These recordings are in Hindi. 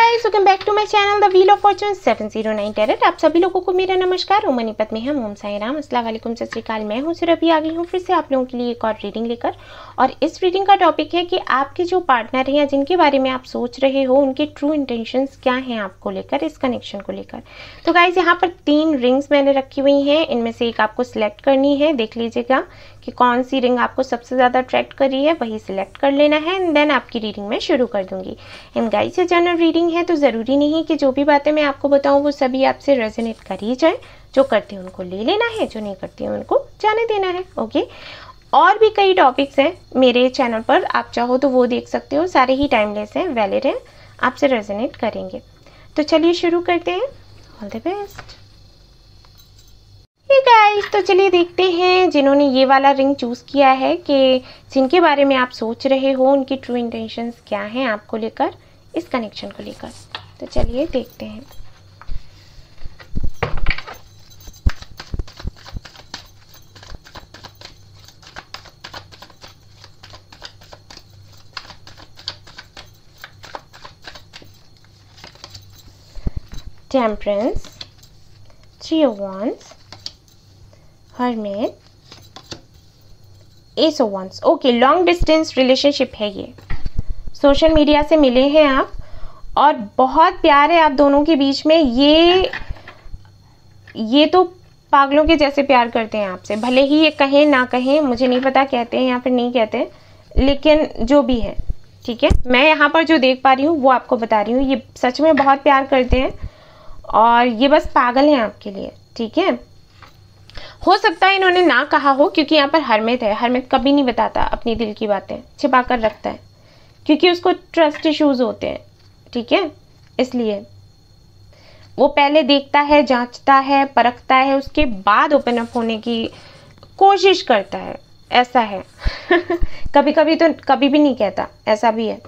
Guys, welcome back to my channel the wheel of fortune 709 tarot. आप सभी लोगों को मेरा नमस्कार। ओमनीपत में हम ओम साई राम, अस्सलाम वालेकुम, सत श्री अकाल। मैं हूं सुरभि, आ गई हूं फिर से आप लोगों के लिए एक और रीडिंग लेकर। और इस रीडिंग का टॉपिक है कि आपके जो पार्टनर हैं या जिनके बारे में आप सोच रहे हो, उनके ट्रू इंटेंशंस क्या हैं आपको लेकर, इस कनेक्शन को लेकर। तो गाइस, यहाँ पर 3 रिंग्स मैंने रखी हुई हैं, इनमें से एक आपको सिलेक्ट करनी है। देख लीजिएगा कि कौन सी रिंग आपको सबसे ज़्यादा अट्रैक्ट कर रही है, वही सिलेक्ट कर लेना है एंड देन आपकी रीडिंग मैं शुरू कर दूंगी। एंड गाइस, ये जनरल रीडिंग है तो ज़रूरी नहीं कि जो भी बातें मैं आपको बताऊं वो सभी आपसे रेजोनेट कर ही जाए। जो करते हैं उनको ले लेना है, जो नहीं करते हैं उनको जाने देना है। ओके, और भी कई टॉपिक्स हैं मेरे चैनल पर, आप चाहो तो वो देख सकते हो। सारे ही टाइमलेस हैं, वैलिड हैं, आपसे रेजोनेट करेंगे। तो चलिए शुरू करते हैं। All the best. Hey guys, तो चलिए देखते हैं जिन्होंने ये वाला रिंग चूज़ किया है कि जिनके बारे में आप सोच रहे हो, उनकी ट्रू इंटेंशंस क्या हैं आपको लेकर, इस कनेक्शन को लेकर। तो चलिए देखते हैं। Temperance, 3 of Wands, hermit, S of wands. Okay, long distance relationship है ये। सोशल मीडिया से मिले हैं आप और बहुत प्यार है आप दोनों के बीच में। ये तो पागलों के जैसे प्यार करते हैं आपसे, भले ही ये कहें ना कहें, मुझे नहीं पता कहते हैं या फिर नहीं कहते, लेकिन जो भी है ठीक है। मैं यहाँ पर जो देख पा रही हूँ वो आपको बता रही हूँ। ये सच में बहुत प्यार करते हैं और ये बस पागल हैं आपके लिए, ठीक है। हो सकता है इन्होंने ना कहा हो, क्योंकि यहाँ पर हर्मिट है। हर्मिट कभी नहीं बताता अपनी दिल की बातें, छिपा कर रखता है, क्योंकि उसको ट्रस्ट इश्यूज होते हैं, ठीक है। इसलिए वो पहले देखता है, जांचता है, परखता है, उसके बाद ओपन अप होने की कोशिश करता है। ऐसा है कभी कभी तो कभी भी नहीं कहता, ऐसा भी है।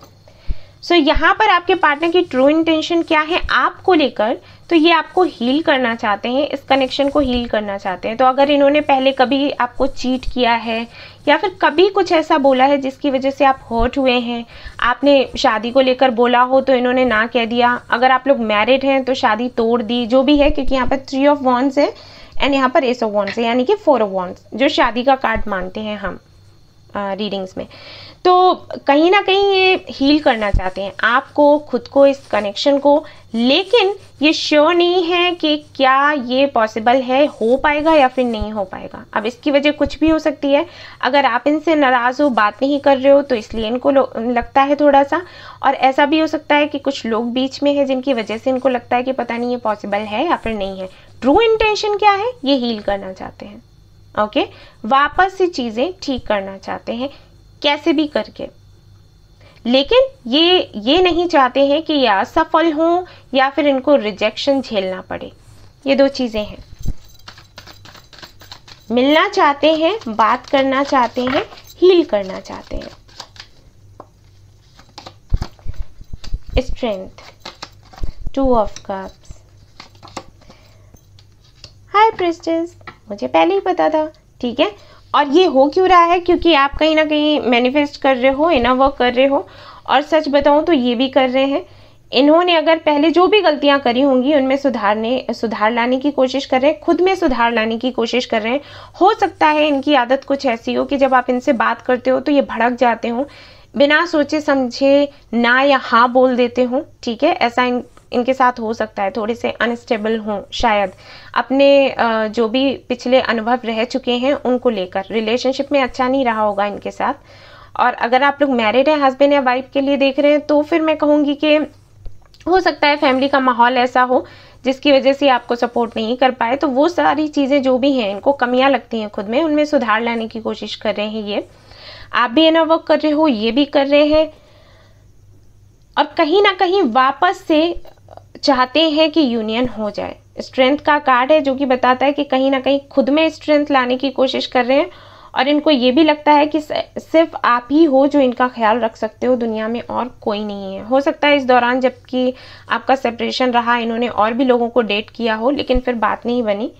सो यहाँ पर आपके पार्टनर की ट्रू इंटेंशन क्या है आपको लेकर, तो ये आपको हील करना चाहते हैं, इस कनेक्शन को हील करना चाहते हैं। तो अगर इन्होंने पहले कभी आपको चीट किया है या फिर कभी कुछ ऐसा बोला है जिसकी वजह से आप हर्ट हुए हैं, आपने शादी को लेकर बोला हो तो इन्होंने ना कह दिया, अगर आप लोग मैरिड हैं तो शादी तोड़ दी, जो भी है, क्योंकि यहाँ पर 3 of Wands है एंड यहाँ पर एस ऑफ Wands है, यानी कि 4 of Wands, जो शादी का कार्ड मानते हैं हम रीडिंग्स में। तो कहीं ना कहीं ये हील करना चाहते हैं आपको, खुद को, इस कनेक्शन को, लेकिन ये श्योर नहीं है कि क्या ये पॉसिबल है, हो पाएगा या फिर नहीं हो पाएगा। अब इसकी वजह कुछ भी हो सकती है। अगर आप इनसे नाराज़ हो, बात नहीं कर रहे हो, तो इसलिए इनको लगता है थोड़ा सा। और ऐसा भी हो सकता है कि कुछ लोग बीच में है जिनकी वजह से इनको लगता है कि पता नहीं ये पॉसिबल है या फिर नहीं है। ट्रू इंटेंशन क्या है, ये हील करना चाहते हैं। ओके, वापस से चीज़ें ठीक करना चाहते हैं, कैसे भी करके। लेकिन ये नहीं चाहते हैं कि ये असफल हों या फिर इनको रिजेक्शन झेलना पड़े। ये 2 चीज़ें हैं। मिलना चाहते हैं, बात करना चाहते हैं, हील करना चाहते हैं। Strength, 2 of Cups, high priestess. मुझे पहले ही पता था, ठीक है। और ये हो क्यों रहा है, क्योंकि आप कहीं ना कहीं मैनिफेस्ट कर रहे हो, इनर वर्क कर रहे हो, और सच बताऊं तो ये भी कर रहे हैं। इन्होंने अगर पहले जो भी गलतियां करी होंगी उनमें सुधार लाने की कोशिश कर रहे हैं, खुद में सुधार लाने की कोशिश कर रहे हैं। हो सकता है इनकी आदत कुछ ऐसी हो कि जब आप इनसे बात करते हो तो ये भड़क जाते हो, बिना सोचे समझे ना या हाँ बोल देते हो, ठीक है। ऐसा इनके साथ हो सकता है, थोड़े से अनस्टेबल हों शायद, अपने जो भी पिछले अनुभव रह चुके हैं उनको लेकर। रिलेशनशिप में अच्छा नहीं रहा होगा इनके साथ। और अगर आप लोग मैरिड हैं, हस्बैंड या वाइफ के लिए देख रहे हैं, तो फिर मैं कहूँगी कि हो सकता है फैमिली का माहौल ऐसा हो जिसकी वजह से आपको सपोर्ट नहीं कर पाए। तो वो सारी चीज़ें जो भी हैं, इनको कमियाँ लगती हैं खुद में, उनमें सुधार लाने की कोशिश कर रहे हैं ये। आप भी इनर वर्क कर रहे हो, ये भी कर रहे हैं, और कहीं ना कहीं वापस से चाहते हैं कि यूनियन हो जाए। स्ट्रेंथ का कार्ड है जो कि बताता है कि कहीं ना कहीं खुद में स्ट्रेंथ लाने की कोशिश कर रहे हैं, और इनको ये भी लगता है कि सिर्फ आप ही हो जो इनका ख्याल रख सकते हो, दुनिया में और कोई नहीं है। हो सकता है इस दौरान जबकि आपका सेपरेशन रहा, इन्होंने और भी लोगों को डेट किया हो, लेकिन फिर बात नहीं बनी,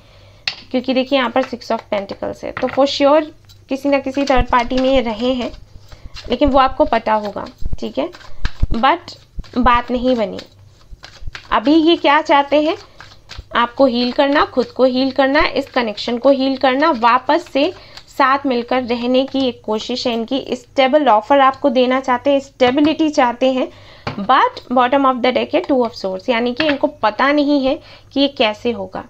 क्योंकि देखिए यहाँ पर 6 of Pentacles है। तो फॉर श्योर किसी ना किसी थर्ड पार्टी में रहे हैं, लेकिन वो आपको पता होगा, ठीक है। बट बात नहीं बनी, अभी ये क्या चाहते हैं, आपको हील करना, खुद को हील करना, इस कनेक्शन को हील करना, वापस से साथ मिलकर रहने की एक कोशिश है इनकी। स्टेबल ऑफर आपको देना चाहते हैं, स्टेबिलिटी चाहते हैं, but bottom of the deck है 2 ऑफ सोर्ड्स, यानी कि इनको पता नहीं है कि ये कैसे होगा।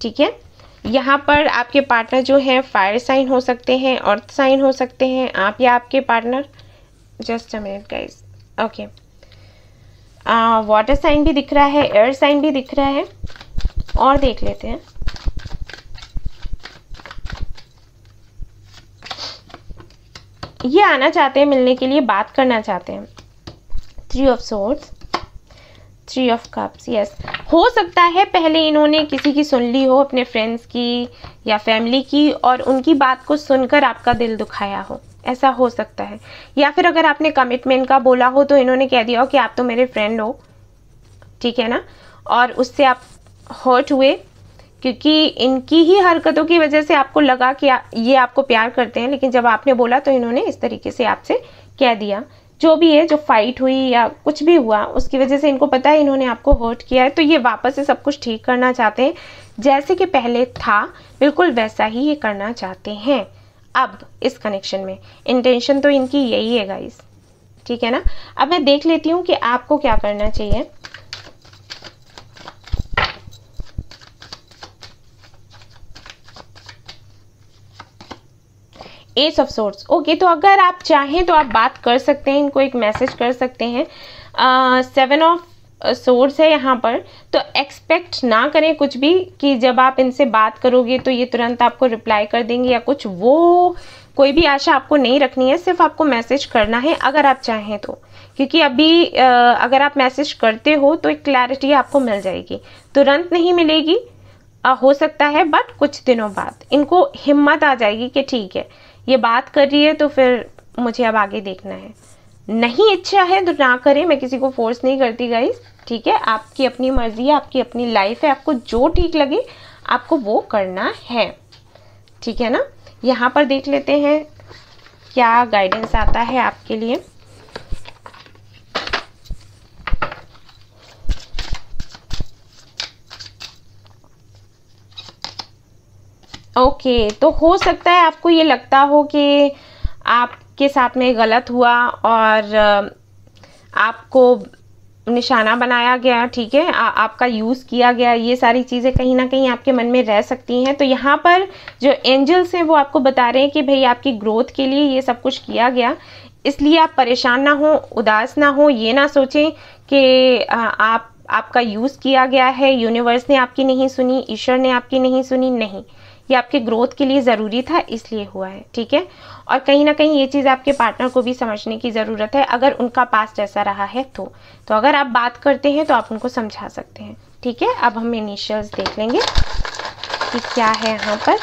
ठीक है, यहाँ पर आपके पार्टनर जो है फायर साइन हो सकते हैं, अर्थ साइन हो सकते हैं, आप या आपके partner. Just a minute guys, okay, water sign भी दिख रहा है, एयर साइन भी दिख रहा है, और देख लेते हैं। ये आना चाहते हैं मिलने के लिए, बात करना चाहते हैं। 3 of swords, 3 of cups, yes. हो सकता है पहले इन्होंने किसी की सुन ली हो, अपने फ्रेंड्स की या फैमिली की, और उनकी बात को सुनकर आपका दिल दुखाया हो, ऐसा हो सकता है। या फिर अगर आपने कमिटमेंट का बोला हो तो इन्होंने कह दिया हो कि आप तो मेरे फ्रेंड हो, ठीक है ना, और उससे आप हर्ट हुए, क्योंकि इनकी ही हरकतों की वजह से आपको लगा कि ये आपको प्यार करते हैं, लेकिन जब आपने बोला तो इन्होंने इस तरीके से आपसे कह दिया। जो भी है, जो फाइट हुई या कुछ भी हुआ, उसकी वजह से इनको पता है इन्होंने आपको हर्ट किया है, तो ये वापस से सब कुछ ठीक करना चाहते हैं। जैसे कि पहले था बिल्कुल वैसा ही ये करना चाहते हैं। अब इस कनेक्शन में इंटेंशन तो इनकी यही है गाइस, ठीक है ना। अब मैं देख लेती हूँ कि आपको क्या करना चाहिए। एस ऑफ सोर्ड्स, ओके, तो अगर आप चाहें तो आप बात कर सकते हैं, इनको एक मैसेज कर सकते हैं। 7 ऑफ सोर्ड्स है यहाँ पर, तो एक्सपेक्ट ना करें कुछ भी कि जब आप इनसे बात करोगे तो ये तुरंत आपको रिप्लाई कर देंगे या कुछ, वो कोई भी आशा आपको नहीं रखनी है, सिर्फ आपको मैसेज करना है अगर आप चाहें तो। क्योंकि अभी अगर आप मैसेज करते हो तो एक क्लैरिटी आपको मिल जाएगी, तुरंत नहीं मिलेगी, हो सकता है, बट कुछ दिनों बाद इनको हिम्मत आ जाएगी कि ठीक है ये बात कर रही है तो फिर मुझे अब आगे देखना है। नहीं इच्छा है तो ना करें, मैं किसी को फोर्स नहीं करती गाइस, ठीक है, आपकी अपनी मर्जी है, आपकी अपनी लाइफ है, आपको जो ठीक लगे आपको वो करना है, ठीक है ना। यहाँ पर देख लेते हैं क्या गाइडेंस आता है आपके लिए। ओके, तो हो सकता है आपको ये लगता हो कि आपके साथ में गलत हुआ और आपको निशाना बनाया गया, ठीक है, आपका यूज़ किया गया, ये सारी चीज़ें कहीं ना कहीं आपके मन में रह सकती हैं। तो यहाँ पर जो एंजल्स हैं वो आपको बता रहे हैं कि भाई आपकी ग्रोथ के लिए ये सब कुछ किया गया, इसलिए आप परेशान ना हो, उदास ना हो, ये ना सोचें कि आपका यूज़ किया गया है, यूनिवर्स ने आपकी नहीं सुनी, ईश्वर ने आपकी नहीं सुनी, नहीं, ये आपके ग्रोथ के लिए ज़रूरी था इसलिए हुआ है, ठीक है। और कहीं ना कहीं ये चीज़ आपके पार्टनर को भी समझने की ज़रूरत है, अगर उनका पास्ट ऐसा रहा है तो अगर आप बात करते हैं तो आप उनको समझा सकते हैं, ठीक है। अब हम इनिशियल्स देख लेंगे कि क्या है यहाँ पर।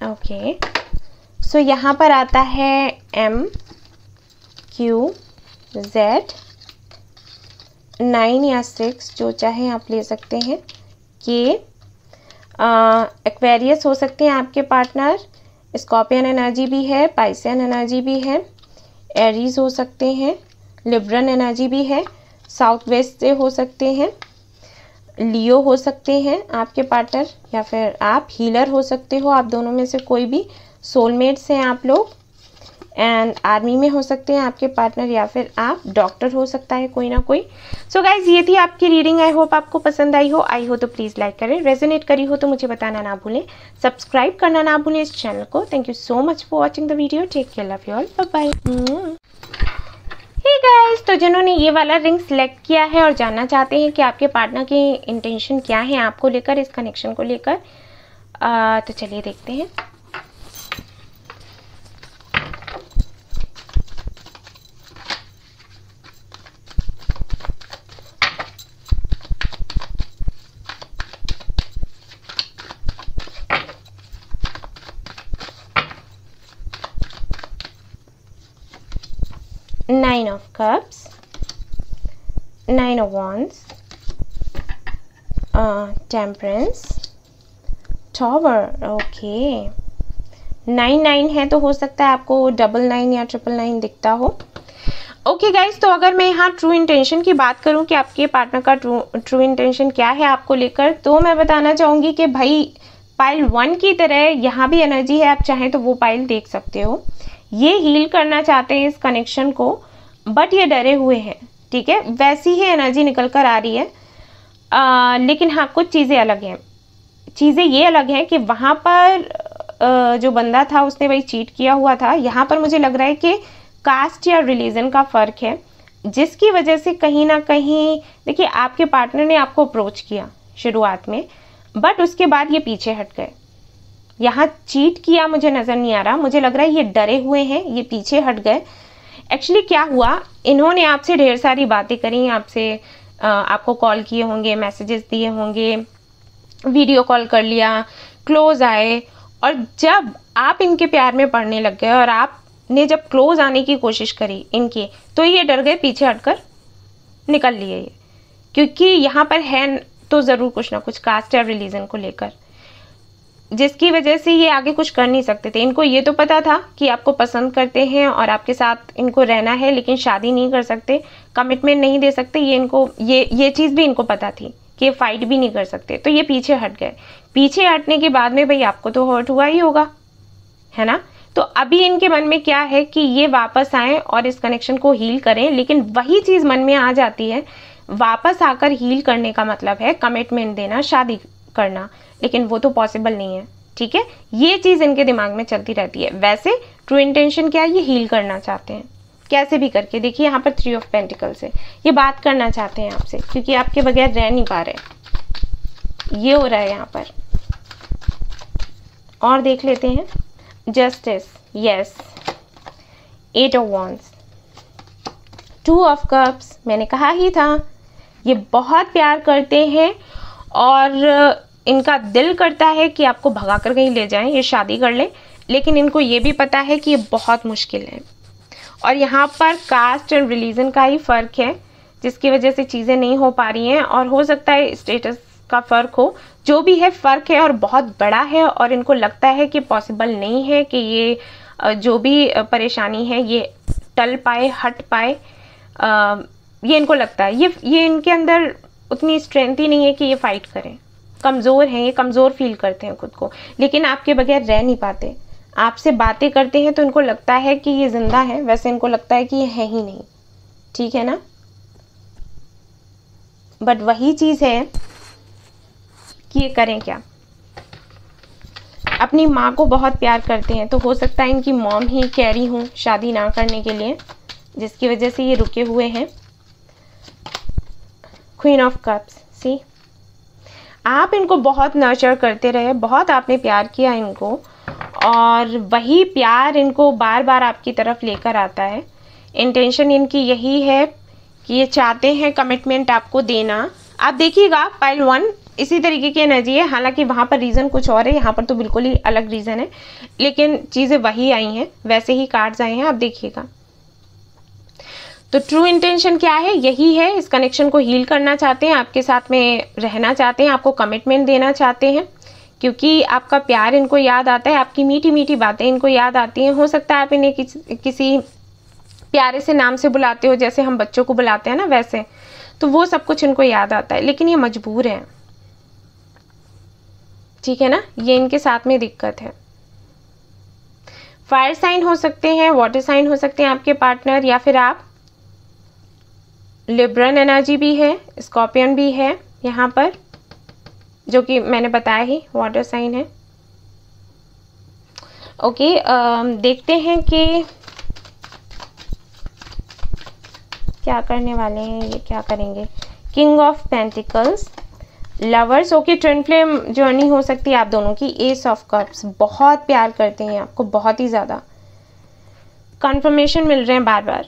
ओके, सो यहाँ पर आता है MQZ 9 या 6, जो चाहे आप ले सकते हैं। कि एक्वेरियस हो सकते हैं आपके पार्टनर, स्कॉर्पियन एनर्जी भी है, पाइसियन एनर्जी भी है, एरीज हो सकते हैं, लिब्रन एनर्जी भी है, साउथ वेस्ट से हो सकते हैं, लियो हो सकते हैं आपके पार्टनर, या फिर आप हीलर हो सकते हो, आप दोनों में से कोई भी, सोलमेट्स हैं आप लोग, एंड आर्मी में हो सकते हैं आपके पार्टनर, या फिर आप डॉक्टर हो सकता है कोई ना कोई। सो गाइज, ये थी आपकी रीडिंग, आई होप आपको पसंद आई हो तो प्लीज़ लाइक करें, रेजोनेट करी हो तो मुझे बताना ना भूलें, सब्सक्राइब करना ना भूलें इस चैनल को। Thank you so much for watching the video, take care, love you all, bye bye. Hey guys, तो जिन्होंने ये वाला रिंग सेलेक्ट किया है और जानना चाहते हैं कि आपके पार्टनर की इंटेंशन क्या है आपको लेकर, इस कनेक्शन को लेकर, तो चलिए देखते हैं। Nine of Cups, 9 of Wands, Temperance, Tower। Okay, 9 9 है तो हो सकता है आपको 99 या 999 दिखता हो। ओके गाइज, तो अगर मैं यहाँ ट्रू इंटेंशन की बात करूँ कि आपके पार्टनर का ट्रू इंटेंशन क्या है आपको लेकर, तो मैं बताना चाहूँगी कि भाई पाइल 1 की तरह यहाँ भी एनर्जी है, आप चाहें तो वो पाइल देख सकते हो। ये हील करना चाहते हैं इस कनेक्शन को, बट ये डरे हुए हैं, ठीक है। वैसी ही एनर्जी निकल कर आ रही है, लेकिन हाँ कुछ चीज़ें अलग हैं। चीज़ें ये अलग हैं कि वहाँ पर जो बंदा था उसने भाई चीट किया हुआ था। यहाँ पर मुझे लग रहा है कि कास्ट या रिलीजन का फ़र्क है, जिसकी वजह से कहीं ना कहीं देखिए आपके पार्टनर ने आपको अप्रोच किया शुरुआत में, बट उसके बाद ये पीछे हट गए। यहाँ चीट किया मुझे नज़र नहीं आ रहा, मुझे लग रहा है ये डरे हुए हैं, ये पीछे हट गए। एक्चुअली क्या हुआ, इन्होंने आपसे ढेर सारी बातें करी, आपसे आपको कॉल किए होंगे, मैसेजेस दिए होंगे, वीडियो कॉल कर लिया, क्लोज आए, और जब आप इनके प्यार में पड़ने लग गए और आपने जब क्लोज आने की कोशिश करी इनकी, तो ये डर गए, पीछे हटकर निकल लिए ये, क्योंकि यहाँ पर है तो ज़रूर कुछ ना कुछ कास्ट या रिलीजन को लेकर, जिसकी वजह से ये आगे कुछ कर नहीं सकते थे। इनको ये तो पता था कि आपको पसंद करते हैं और आपके साथ इनको रहना है, लेकिन शादी नहीं कर सकते, कमिटमेंट नहीं दे सकते, ये इनको ये चीज़ भी इनको पता थी कि ये फाइट भी नहीं कर सकते, तो ये पीछे हट गए। पीछे हटने के बाद में भाई आपको तो हर्ट हुआ ही होगा, है ना। तो अभी इनके मन में क्या है कि ये वापस आएँ और इस कनेक्शन को हील करें, लेकिन वही चीज़ मन में आ जाती है। वापस आकर हील करने का मतलब है कमिटमेंट देना, शादी करना, लेकिन वो तो पॉसिबल नहीं है, ठीक है। ये चीज़ इनके दिमाग में चलती रहती है। वैसे ट्रू इंटेंशन क्या है, ये हील करना चाहते हैं कैसे भी करके। देखिए यहाँ पर 3 ऑफ पेंटिकल्स है, ये बात करना चाहते हैं आपसे, क्योंकि आपके बगैर रह नहीं पा रहे, ये हो रहा है यहाँ पर। और देख लेते हैं justice, yes, 8 of wands, 2 of cups, मैंने कहा ही था ये बहुत प्यार करते हैं और इनका दिल करता है कि आपको भगाकर कहीं ले जाएं, ये शादी कर लें, लेकिन इनको ये भी पता है कि ये बहुत मुश्किल है। और यहाँ पर कास्ट एंड रिलीजन का ही फ़र्क है, जिसकी वजह से चीज़ें नहीं हो पा रही हैं, और हो सकता है स्टेटस का फ़र्क हो, जो भी है फ़र्क है और बहुत बड़ा है, और इनको लगता है कि पॉसिबल नहीं है कि ये जो भी परेशानी है ये टल पाए, हट पाए। ये इनको लगता है, ये इनके अंदर उतनी स्ट्रेंथ ही नहीं है कि ये फाइट करें, कमज़ोर हैं, ये कमज़ोर फील करते हैं खुद को, लेकिन आपके बगैर रह नहीं पाते। आपसे बातें करते हैं तो इनको लगता है कि ये जिंदा है, वैसे इनको लगता है कि ये है ही नहीं, ठीक है ना। बट वही चीज़ है कि ये करें क्या। अपनी माँ को बहुत प्यार करते हैं, तो हो सकता है इनकी मॉम ही कैरी हूँ शादी ना करने के लिए, जिसकी वजह से ये रुके हुए हैं। क्वीन ऑफ कप्स, सी, आप इनको बहुत नर्चर करते रहे, बहुत आपने प्यार किया इनको, और वही प्यार इनको बार बार आपकी तरफ लेकर आता है। इंटेंशन इनकी यही है कि ये चाहते हैं कमिटमेंट आपको देना। आप देखिएगा पाइल 1 इसी तरीके की एनर्जी है, हालांकि वहाँ पर रीज़न कुछ और है, यहाँ पर तो बिल्कुल ही अलग रीज़न है, लेकिन चीज़ें वही आई हैं, वैसे ही कार्ड्स आए हैं, आप देखिएगा। तो ट्रू इंटेंशन क्या है, यही है, इस कनेक्शन को हील करना चाहते हैं, आपके साथ में रहना चाहते हैं, आपको कमिटमेंट देना चाहते हैं, क्योंकि आपका प्यार इनको याद आता है, आपकी मीठी मीठी बातें इनको याद आती हैं। हो सकता है आप इन्हें किसी प्यारे से नाम से बुलाते हो, जैसे हम बच्चों को बुलाते हैं ना, वैसे, तो वो सब कुछ इनको याद आता है, लेकिन ये मजबूर हैं, ठीक है ना। ये इनके साथ में दिक्कत है। फायर साइन हो सकते हैं, वाटर साइन हो सकते हैं आपके पार्टनर, या फिर आप लिब्रन एनर्जी भी है, स्कॉर्पियन भी है यहाँ पर, जो कि मैंने बताया ही वाटर साइन है। ओके, देखते हैं कि क्या करने वाले हैं ये, क्या करेंगे। King of pentacles, lovers, okay, twin flame journey हो सकती है आप दोनों की। एस ऑफ कप्स, बहुत प्यार करते हैं आपको, बहुत ही ज़्यादा, कंफर्मेशन मिल रहे हैं बार बार,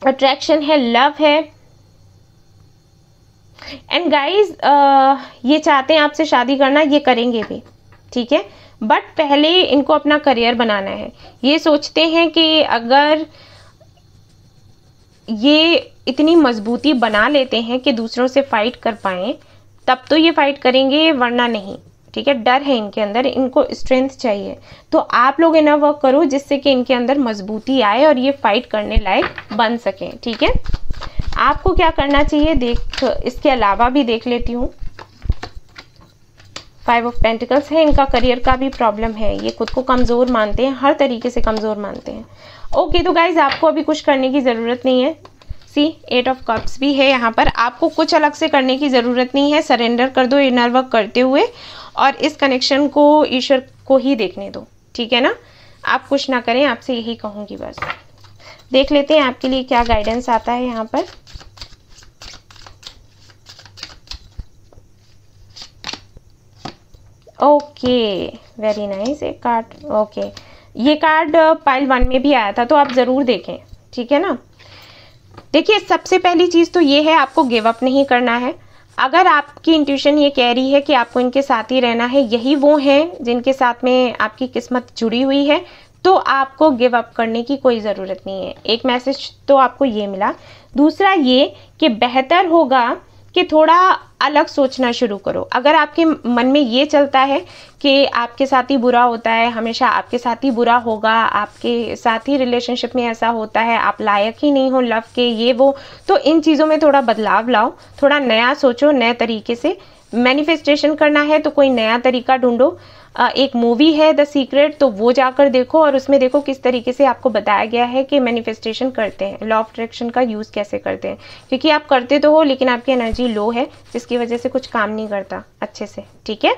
अट्रैक्शन है, लव है, एंड गाइज ये चाहते हैं आपसे शादी करना, ये करेंगे भी, ठीक है, बट पहले इनको अपना करियर बनाना है। ये सोचते हैं कि अगर ये इतनी मजबूती बना लेते हैं कि दूसरों से फाइट कर पाएं, तब तो ये फाइट करेंगे, वरना नहीं, ठीक है, डर है इनके अंदर, इनको स्ट्रेंथ चाहिए। तो आप लोग इनर वर्क करो जिससे कि इनके अंदर मजबूती आए और ये फाइट करने लायक बन सकें। ठीक है, आपको क्या करना चाहिए इसके अलावा भी देख लेती हूँ। 5 ऑफ पेंटिकल्स है, इनका करियर का भी प्रॉब्लम है, ये खुद को कमज़ोर मानते हैं, हर तरीके से कमज़ोर मानते हैं। ओके, तो गाइज आपको अभी कुछ करने की ज़रूरत नहीं है। सी 8 ऑफ कप्स भी है यहाँ पर, आपको कुछ अलग से करने की ज़रूरत नहीं है। सरेंडर कर दो इनर वर्क करते हुए और इस कनेक्शन को ईश्वर को ही देखने दो। ठीक है ना, आप कुछ ना करें, आपसे यही कहूँगी बस। देख लेते हैं आपके लिए क्या गाइडेंस आता है यहाँ पर। ओके, वेरी नाइस, एक कार्ड। ओके, ये कार्ड पाइल 1 में भी आया था, तो आप ज़रूर देखें। ठीक है ना, देखिए सबसे पहली चीज़ तो ये है, आपको गिव अप नहीं करना है। अगर आपकी इंट्यूशन ये कह रही है कि आपको इनके साथ ही रहना है, यही वो हैं जिनके साथ में आपकी किस्मत जुड़ी हुई है, तो आपको गिव अप करने की कोई ज़रूरत नहीं है। एक मैसेज तो आपको ये मिला। दूसरा ये कि बेहतर होगा कि थोड़ा अलग सोचना शुरू करो। अगर आपके मन में ये चलता है कि आपके साथ ही बुरा होता है, हमेशा आपके साथ ही बुरा होगा, आपके साथ ही रिलेशनशिप में ऐसा होता है, आप लायक ही नहीं हो लव के, ये वो, तो इन चीज़ों में थोड़ा बदलाव लाओ, थोड़ा नया सोचो, नए तरीके से मैनिफेस्टेशन करना है तो कोई नया तरीका ढूंढो। एक मूवी है द सीक्रेट, तो वो जाकर देखो और उसमें देखो किस तरीके से आपको बताया गया है कि मैनिफेस्टेशन करते हैं, लॉ ऑफ अट्रैक्शन का यूज़ कैसे करते हैं। क्योंकि आप करते तो हो लेकिन आपकी एनर्जी लो है, जिसकी वजह से कुछ काम नहीं करता अच्छे से। ठीक है,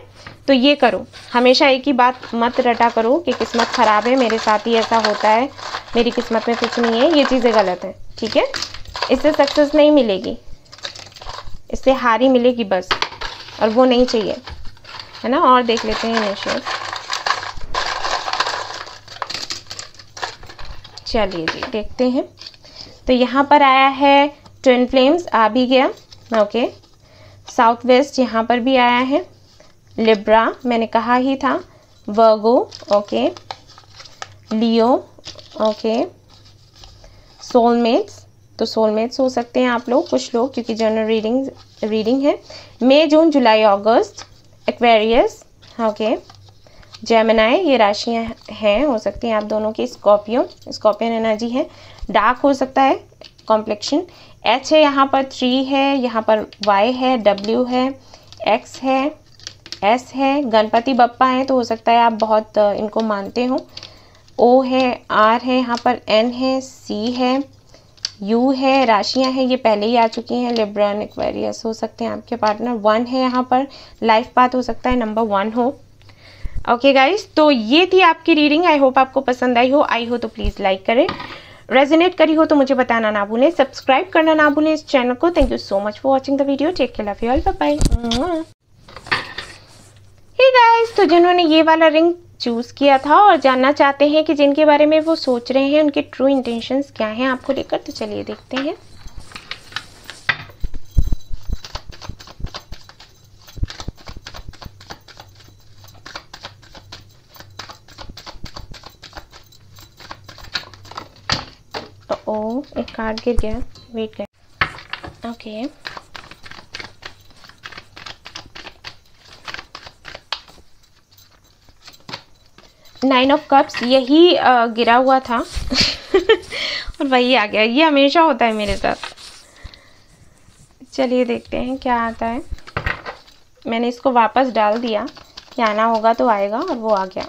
तो ये करो, हमेशा एक ही बात मत रटा करो कि किस्मत ख़राब है, मेरे साथ ही ऐसा होता है, मेरी किस्मत में कुछ नहीं है, ये चीज़ें गलत हैं। ठीक है, इससे सक्सेस नहीं मिलेगी, इससे हार ही मिलेगी बस, और वो नहीं चाहिए, है ना। और देख लेते हैं इनिशियल। चलिए जी देखते हैं, तो यहाँ पर आया है ट्विन फ्लेम्स, आ भी गया। ओके, साउथ वेस्ट यहाँ पर भी आया है, लिब्रा मैंने कहा ही था, वर्गो, ओके, लियो, ओके, सोलमेट्स, तो सोलमेट्स हो सकते हैं आप लोग, कुछ लोग, क्योंकि जनरल रीडिंग है। मई जून जुलाई अगस्त, एक्वेरियस, ओके, जेमिनाई, ये राशियां हैं, हो सकती हैं आप दोनों की। स्कॉर्पियन एनर्जी है, डार्क हो सकता है कॉम्प्लेक्शन। एच है यहाँ पर, 3 है यहाँ पर, वाई है, डब्ल्यू है, एक्स है, एस है, गणपति बप्पा है, तो हो सकता है आप बहुत इनको मानते हो। ओ है, आर है यहाँ पर, एन है, सी है, यू है, राशियां हैं ये पहले ही आ चुकी हैं, लिब्रन, एक्वेरियस हो सकते हैं आपके पार्टनर। 1 है यहाँ पर, लाइफ पाथ हो सकता है नंबर 1 हो। ओके गाइस, तो ये थी आपकी रीडिंग। आई होप आपको पसंद आई हो तो प्लीज़ लाइक करें, रेजोनेट करी हो तो मुझे बताना ना भूलें, सब्सक्राइब करना ना भूलें इस चैनल को। Thank you so much for watching the video, take care, love you all, bye bye. Hey guys, तो जिन्होंने ये वाला रिंग चूज़ किया था और जानना चाहते हैं कि जिनके बारे में वो सोच रहे हैं उनके ट्रू इंटेंशंस क्या हैं आपको लेकर, तो चलिए देखते हैं। ओ, एक कार्ड गिर गया, वेट कर। ओके, नाइन ऑफ कप्स, यही गिरा हुआ था और वही आ गया, ये हमेशा होता है मेरे साथ। चलिए देखते हैं क्या आता है। मैंने इसको वापस डाल दिया कि आना होगा तो आएगा, और वो आ गया।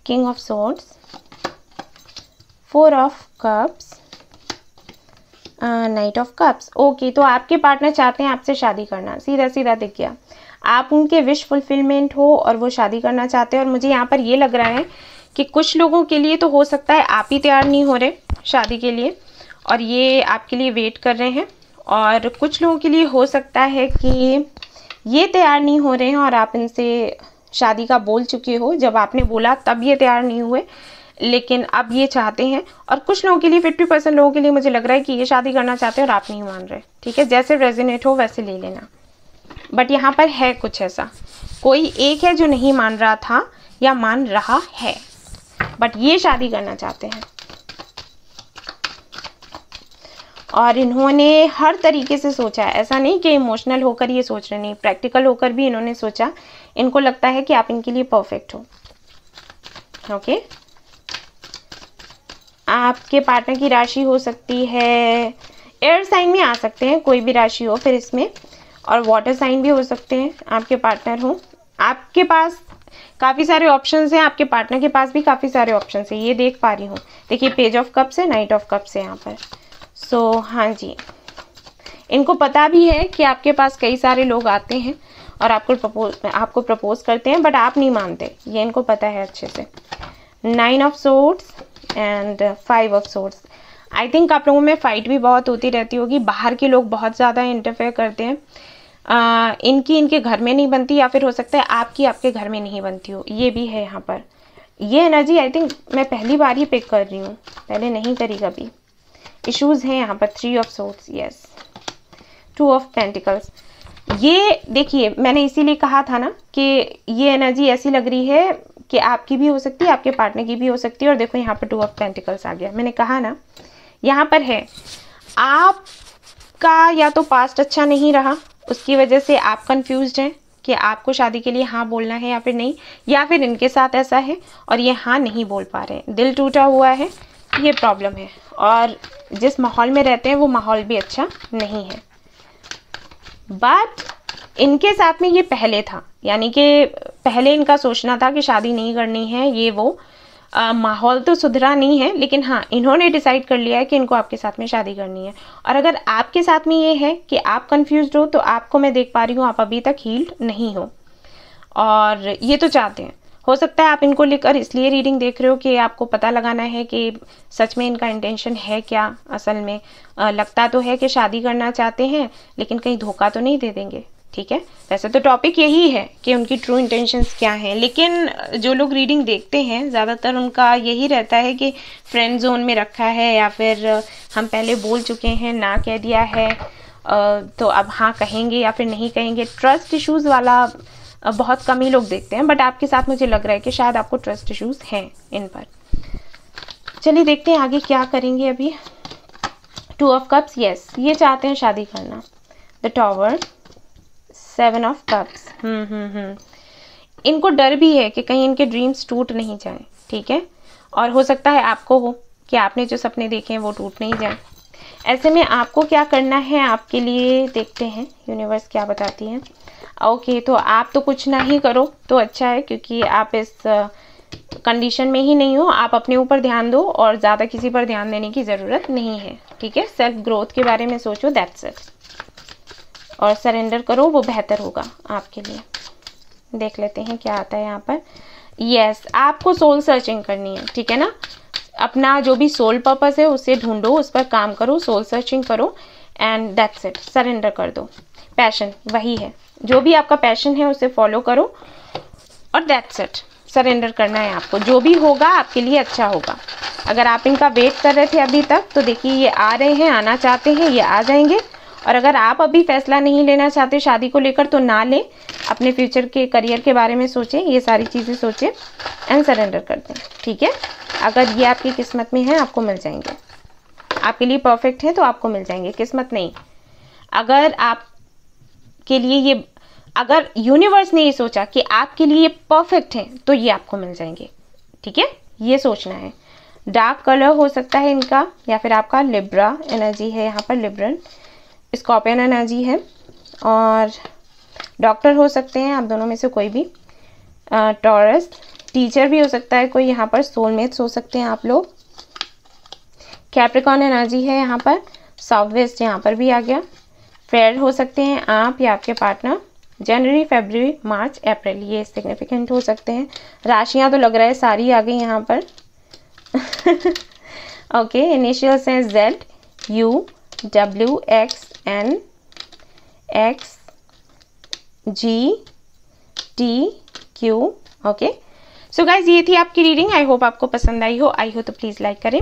King of swords, 4 of cups, night of cups. Okay, तो आपके पार्टनर चाहते हैं आपसे शादी करना, सीधा सीधा दिख गया। आप उनके विश फुलफिलमेंट हो और वो शादी करना चाहते हैं। और मुझे यहाँ पर ये लग रहा है कि कुछ लोगों के लिए तो हो सकता है आप ही तैयार नहीं हो रहे शादी के लिए और ये आपके लिए वेट कर रहे हैं, और कुछ लोगों के लिए हो सकता है कि ये तैयार नहीं हो रहे हैं और आप इनसे शादी का बोल चुके हो, जब आपने बोला तब ये तैयार नहीं हुए, लेकिन अब ये चाहते हैं। और कुछ लोगों के लिए, 50% लोगों के लिए मुझे लग रहा है कि ये शादी करना चाहते हैं और आप नहीं मान रहे। ठीक है, जैसे रेजोनेट हो वैसे ले लेना। बट यहाँ पर है कुछ ऐसा, कोई एक है जो नहीं मान रहा था या मान रहा है, बट ये शादी करना चाहते हैं। और इन्होंने हर तरीके से सोचा, ऐसा नहीं कि इमोशनल होकर ये सोच रहे, नहीं, प्रैक्टिकल होकर भी इन्होंने सोचा। इनको लगता है कि आप इनके लिए परफेक्ट हो। ओके, आपके पार्टनर की राशि हो सकती है एयर साइन में आ सकते हैं, कोई भी राशि हो फिर इसमें, और वाटर साइन भी हो सकते हैं आपके पार्टनर हो। आपके पास काफ़ी सारे ऑप्शंस हैं, आपके पार्टनर के पास भी काफ़ी सारे ऑप्शंस हैं, ये देख पा रही हूँ। देखिए पेज ऑफ कप्स है, नाइट ऑफ कप्स है यहाँ पर। सो हाँ जी, इनको पता भी है कि आपके पास कई सारे लोग आते हैं और आपको प्रपोज करते हैं, बट आप नहीं मानते, ये इनको पता है अच्छे से। 9 of swords and 5 of swords. I think आप लोगों में फाइट भी बहुत होती रहती होगी, बाहर के लोग बहुत ज़्यादा इंटरफेयर करते हैं। इनके घर में नहीं बनती, या फिर हो सकता है आपके घर में नहीं बनती हो, ये भी है यहाँ पर। ये एनर्जी आई थिंक मैं पहली बार ही पिक कर रही हूँ, पहले नहीं करी कभी। इश्यूज़ हैं यहाँ पर। 3 of swords, yes. 2 of pentacles. ये देखिए मैंने इसीलिए कहा था ना कि ये एनर्जी ऐसी लग रही है कि आपकी भी हो सकती है, आपके पार्टनर की भी हो सकती है। और देखो यहाँ पर 2 ऑफ पेंटिकल्स आ गया। मैंने कहा ना, यहाँ पर है आपका या तो पास्ट अच्छा नहीं रहा, उसकी वजह से आप कंफ्यूज्ड हैं कि आपको शादी के लिए हाँ बोलना है या फिर नहीं, या फिर इनके साथ ऐसा है और ये हाँ नहीं बोल पा रहे हैं, दिल टूटा हुआ है, ये प्रॉब्लम है। और जिस माहौल में रहते हैं वो माहौल भी अच्छा नहीं है। बट इनके साथ में ये पहले था, यानी कि पहले इनका सोचना था कि शादी नहीं करनी है, ये वो माहौल तो सुधरा नहीं है, लेकिन हाँ इन्होंने डिसाइड कर लिया है कि इनको आपके साथ में शादी करनी है। और अगर आपके साथ में ये है कि आप कंफ्यूज्ड हो, तो आपको मैं देख पा रही हूँ आप अभी तक हील्ड नहीं हो, और ये तो चाहते हैं। हो सकता है आप इनको लेकर इसलिए रीडिंग देख रहे हो कि आपको पता लगाना है कि सच में इनका इंटेंशन है क्या। असल में लगता तो है कि शादी करना चाहते हैं, लेकिन कहीं धोखा तो नहीं दे देंगे, ठीक है। वैसे तो टॉपिक यही है कि उनकी ट्रू इंटेंशंस क्या हैं, लेकिन जो लोग रीडिंग देखते हैं ज़्यादातर उनका यही रहता है कि फ्रेंड जोन में रखा है, या फिर हम पहले बोल चुके हैं, ना कह दिया है, तो अब हाँ कहेंगे या फिर नहीं कहेंगे। ट्रस्ट इश्यूज़ वाला बहुत कम ही लोग देखते हैं, बट आपके साथ मुझे लग रहा है कि शायद आपको ट्रस्ट इश्यूज़ हैं इन पर। चलिए देखते हैं आगे क्या करेंगे अभी। 2 ऑफ कप्स, यस, ये चाहते हैं शादी करना। The tower, 7 of cups. इनको डर भी है कि कहीं इनके ड्रीम्स टूट नहीं जाएं, ठीक है। और हो सकता है आपको हो कि आपने जो सपने देखे हैं वो टूट नहीं जाए। ऐसे में आपको क्या करना है आपके लिए, देखते हैं यूनिवर्स क्या बताती है। ओके, तो आप तो कुछ ना ही करो तो अच्छा है, क्योंकि आप इस कंडीशन में ही नहीं हो। आप अपने ऊपर ध्यान दो और ज़्यादा किसी पर ध्यान देने की ज़रूरत नहीं है, ठीक है। सेल्फ ग्रोथ के बारे में सोचो, दैट्स इट। और सरेंडर करो, वो बेहतर होगा आपके लिए। देख लेते हैं क्या आता है यहाँ पर। यस, आपको सोल सर्चिंग करनी है, ठीक है ना। अपना जो भी सोल पर्पस है उसे ढूंढो, उस पर काम करो, सोल सर्चिंग करो, एंड दैट्स इट। सरेंडर कर दो। पैशन वही है, जो भी आपका पैशन है उसे फॉलो करो, और दैट्स इट। सरेंडर करना है आपको, जो भी होगा आपके लिए अच्छा होगा। अगर आप इनका वेट कर रहे थे अभी तक, तो देखिए ये आ रहे हैं, आना चाहते हैं, ये आ जाएंगे। और अगर आप अभी फैसला नहीं लेना चाहते शादी को लेकर, तो ना लें, अपने फ्यूचर के करियर के बारे में सोचें, ये सारी चीज़ें सोचें एंड सरेंडर कर दें, ठीक है। अगर ये आपकी किस्मत में है आपको मिल जाएंगे, आपके लिए परफेक्ट है तो आपको मिल जाएंगे, किस्मत नहीं। अगर आपके लिए ये, अगर यूनिवर्स ने ये सोचा कि आपके लिए ये परफेक्ट है, तो ये आपको मिल जाएंगे, ठीक है। ये सोचना है। डार्क कलर हो सकता है इनका, या फिर आपका लिब्रा एनर्जी है यहाँ पर, लिब्रन, स्कॉर्पियन एनर्जी है, और डॉक्टर हो सकते हैं आप दोनों में से कोई भी। टॉरस, टीचर भी हो सकता है कोई यहाँ पर, सोलमेट्स हो सकते हैं आप लोग। कैप्रिकॉर्न एनर्जी है यहाँ पर, साउथ वेस्ट यहाँ पर भी आ गया। फेयर हो सकते हैं आप या आपके पार्टनर। जनवरी, फरवरी, मार्च, अप्रैल, ये सिग्निफिकेंट हो सकते हैं। राशियाँ तो लग रहा है सारी आ गई यहाँ पर। ओके, इनिशियल्स हैं Z, U, W, X, N, X, G, T, Q। Okay, so guys ये थी आपकी रीडिंग। आई होप आपको पसंद आई हो तो प्लीज़ लाइक करें,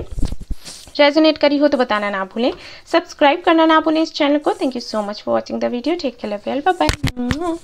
रेजोनेट करी हो तो बताना ना भूलें, सब्सक्राइब करना ना भूलें इस चैनल को। Thank you so much for watching the video. Take care, bye bye.